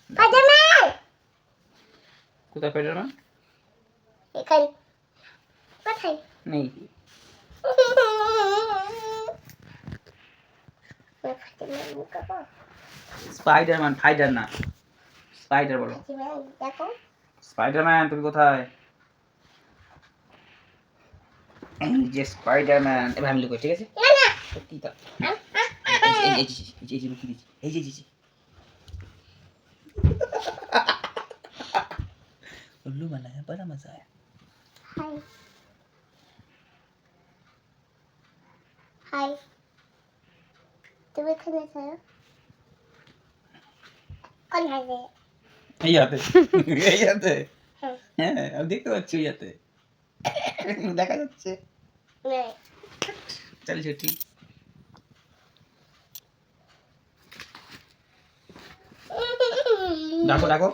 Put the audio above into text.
Spiderman কোথায় Spiderman? এখানে কোথায় নেই। স্পাইডারম্যান, ফাইটার না, স্পাইডার বলো। দেখো স্পাইডারম্যান তুমি কোথায়? এই যে স্পাইডারম্যান, এবার আমি লুকোই, ঠিক আছে? না না সত্যি তো। এই যে লুকিয়ে দিচ্ছি, এই যে उल्लू बनाया, बड़ा मजा आया। হাই হাই তুমি এখানে আছো কোন হাইবে এই হাতে, এই হাতে, হ্যাঁ আমি দেখতে পাচ্ছি ওই হাতে, দেখা যাচ্ছে। নে চল ছুটি। ডাকো ডাকো।